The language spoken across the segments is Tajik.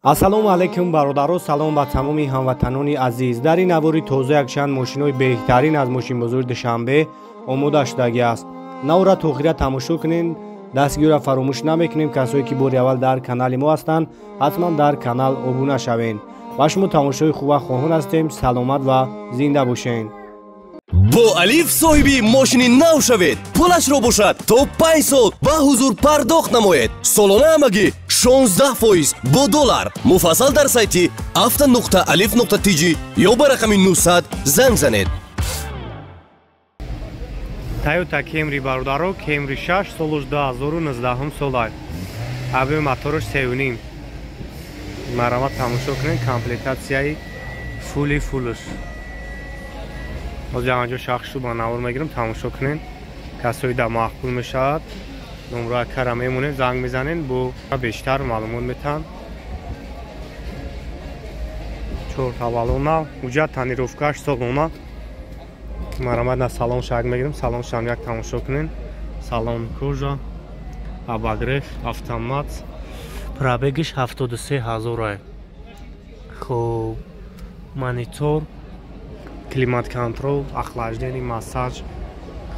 Ассалому алайкум бародаро, салом ба тамоми ҳамватанони азиз. Дар ин навори тоза якчанд мошинои беҳтарин аз мошинбозори Душанбе омода шудагиаст. Навора то охира тамошо кунед. Дастгиёра фаромӯш намекунем. Касое ки бори аввал дар канали мо ҳастанд, ҳатман дар канал обуна шавед. Ва шумо тамошои хуб хоҳон ҳастем. Саломат ва зинда бошед. бо Алиф соҳиби мошини нав шавед. Пулашро бошад то 5 сол ба ҳузур пардохт намоед. Солона ҳамагӣ 16% бо доллар. Муфассал дар сайти afta.alif.tg ё ба рақами 900 занг занед. Toyota Camry бародаро, Camry 6 солаш 2019 солай. Аби моторош 3.5. Марамат тамошо кунед, комплектатсияи фулиш. از جانجا شخصی با نور میگیرم تماشا کنین. کسایی در مقبول میشود نمره کار میمونه زنگ میزنین با بیشتر معلومات میتن. چهار بالونا وجود تنیروفکاش سالونا. مرامد نه سالن شاگ میگیرم سالن شام یک تماشا کنین. سالن کوژا اباگرف автомат пробегиш 73000 خب монитор климат контрол, охлаждение, массаж,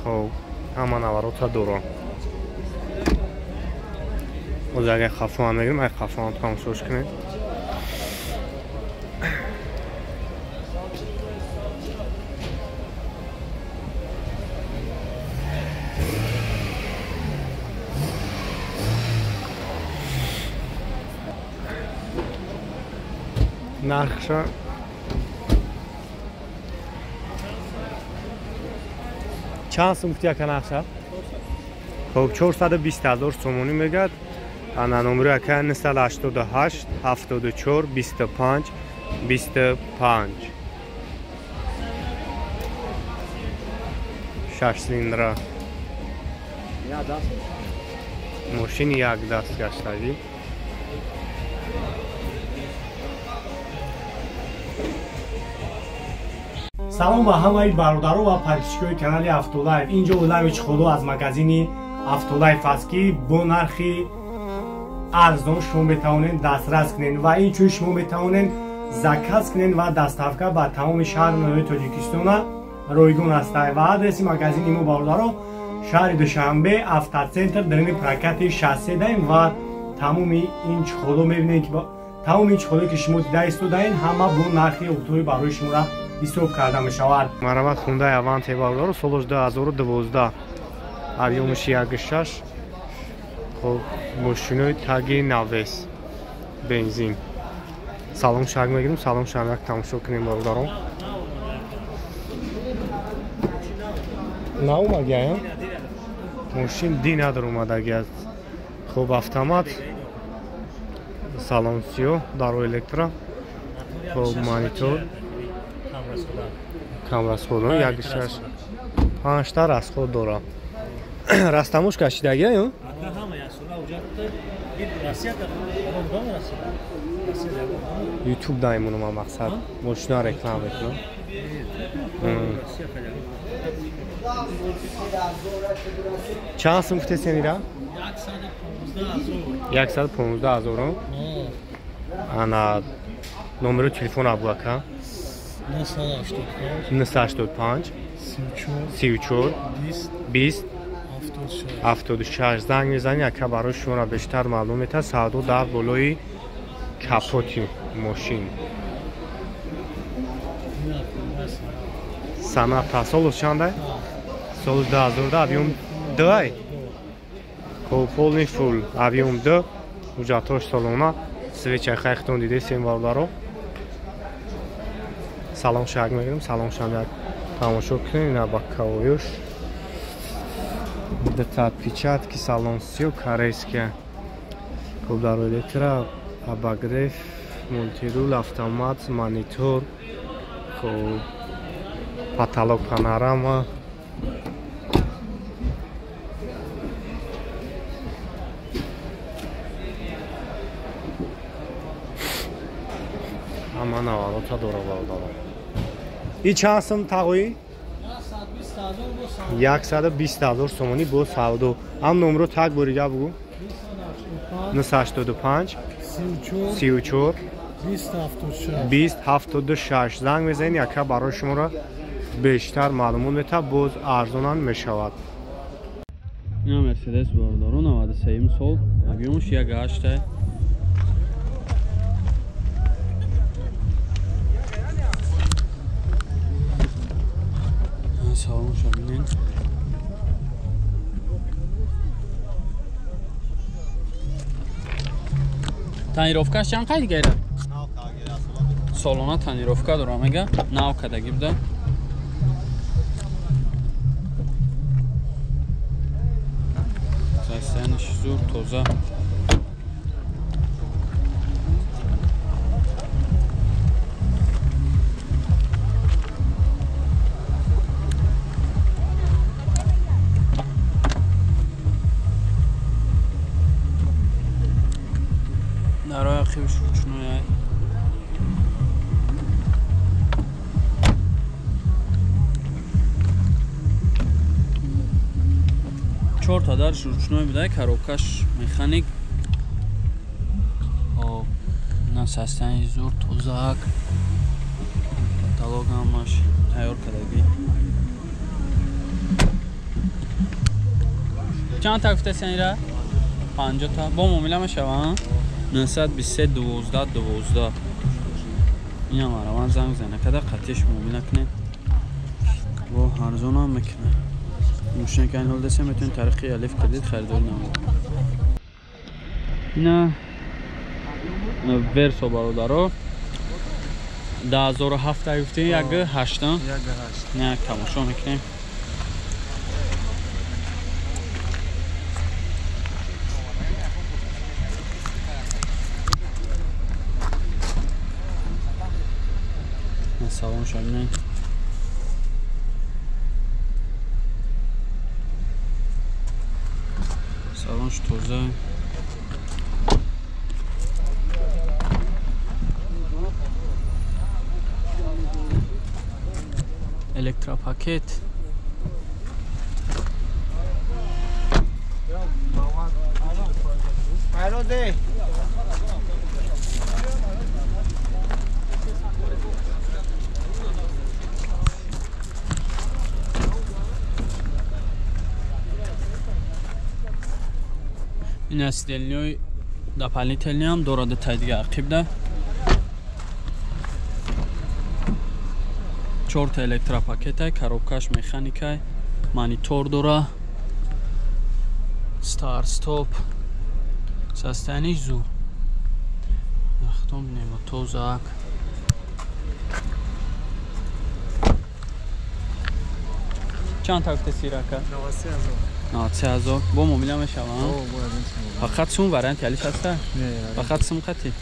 хоб, ҳама наворота дора. Оз агар хафон мегирем, ай хафон тамошош кунед. нархша چند سوم کتیا کنه اخشب؟ خب 420,000 سومونی میگد. انا نمره که 988 74 25 25 6 سیلندر ماشین یک دست گشتگی. салом ба ҳамаи бародаро ва подписчикои канали Автолайф. инҷо улами чиходо аз магазини Автолайф аст ки бо нархи арзон шумо метавонед дастрас кунед ва инчунин шумо метавонед заказ кунед ва доставка ба тамоми шаҳри ноҳияи Тоҷикистона ройгон аст. ва адреси магазини мо бародаро шаҳри Душанбе автоцентр дарини прокати шассе даем ва тамоми ин чиходо мебинед ки тамоми ин чиходо ки шумо дида истодаед ҳама бо нархи оқтои барои шумора ҳисоб карда мешавад. Марамат Hyundai Avante бародаро солаш 2012 объёмиш 1.6. хоб мошинои таги навес бензин. салон шаг мегирем, салон шаг як тамошо кунем бародаро. наомагия мошин ди надар омадаги аст. хоб автомат салон сиё даро электро. хоб монитор камрасходон 1.6 5 та расход дора. растамош кашидагия ё? YouTube даймуно ма мақсад мошина реклам мекунам. чанд сум гуфтесенира? 115,000. ана номери телефон абуака 985 34 20 76 زنگ میزنی که برای شما بیشتر معلومات سعودو در بالای کاپوتی ماشین. سنت سالش چنده؟ سالش 2010 объем 2. خب полный full объем 2. وجاتوش салона свеча хайхтон диде сем бародаро. салон шаг мегирем, салон шаг як тамошо кунем. ина ба кавоюш дата отпечатки салон сиё корейские. хоб дар электро обогрев мультирул автомат монитор. хоб потолок панорама. ҳама наворота дора бародаро. ин чанд сум тағои? 120,000 сомонӣ бо савдо. ам номро так борига бугу. 985 34 20 2076 زنگ بزنید یکا برای شما را بیشتر معلومات میده باز ارزان میشود. اینا مرسدس باردارو 93 سال объемش 1.8 салонш бинен тонировкаш чанд қайд гайра солона тонировка дорам мега навкадаги буда сасяниш зур тоза дарои ақибиш ручной 4 та дарш ручной буда, коробкаш механик. На состоянии зур тозак. Каталог ҳамаш тайёр кардаги. Чанд та гуфтасин ира? 50 та. Бо муомила мешаванд? 923 12 12. Ина мараван занг зана када қатиш муомила кунед. Бо арзон ҳам мекунад. مشتری که این حال دسته میتونید طریق الیف کردید خریداری نمید. اینا ورسو برادرها 2007 گفته یک هشتم نه تماشا میکنیم. سلام شما салонш тоза электропакет این است دلنیوی دپالی تلنی هم دوراد تایدیگه عقیب ده 4 تا الکترا پاکت های کاروبکاش مکانیک های مانیتور دورا ستار ستوپ سستانیش زو اختم نیمو توزاک چند تا گفته سیراکا؟ 9000 با موبیل میشوند فقط سوم وارنت یالیش هسته؟ نه فقط سوم خطی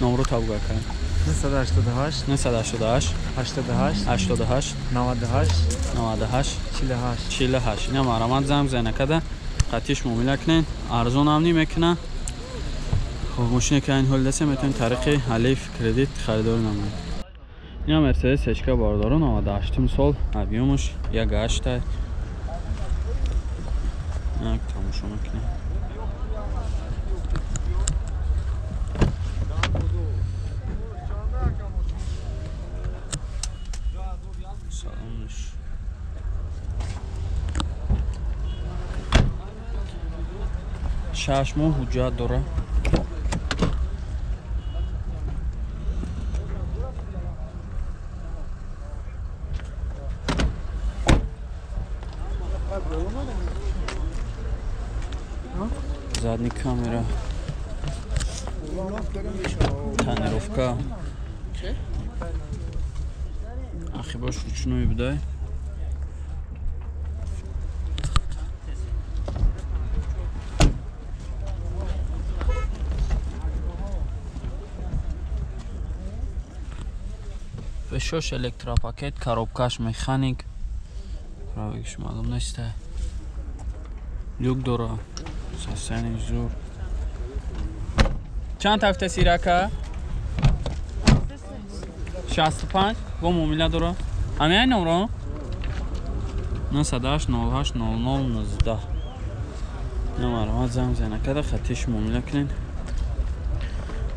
نمرو تابو کن 988 988 88 88 98 98 48 48 اینا مرامت زنگ زنه کده قطیش موبیل کنین ارزون هم میکنه. خب ماشین که این حال دسته میتونید طریق الیف کردیت خریداری نمید. اینا مرسدس هچکا باردارو 98 سال объемش 1.8 یک تماشا میکنیم. سلامش شش ماه حجت داره. задний камера тонировка ахибаш ручной будай фешош электропакет коробкаш механик правигш маълум нест люк дора сасяни зур чанд тафта сирака 65 бо муомила дора ҳамин номро 98 08 00 19 номаро занг занакада хатиш муомила кунед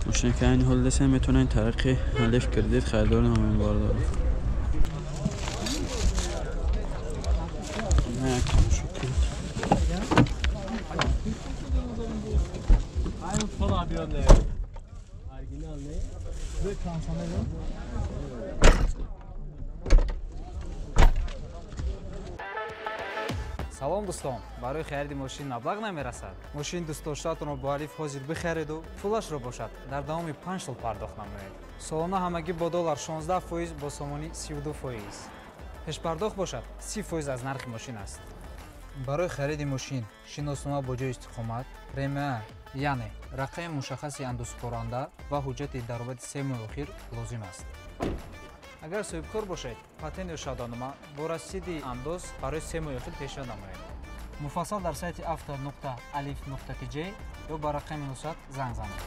ماشین که این حال دست میتونین ترقی الف کردید خریدار همین باردار салом дӯстон, барои хариди мошин маблағ намерасад. Мошин дӯстдоштаатонро бо алиф ҳозир бихариду пулашро бошад дар давоми 5 сол пардохт намоед. Солона ҳамагӣ бо доллар 16% бо сомонӣ 32%. пешпардохт бошад 30% аз нархи мошин аст. барои хариди мошин шиноснома бо ҷои истиқомат, премия яъне рақами мушаххаси андозкоранда ва ҳуҷҷати даромади 3 моҳи охир лозим аст. агар соҳибкор бошед, патент ё шаҳдонома бо расиди андоз барои 3 моҳи охир пешниҳод намоед. муфассал дар сайти avto.alif.tj ё ба рақами 900 занг занед.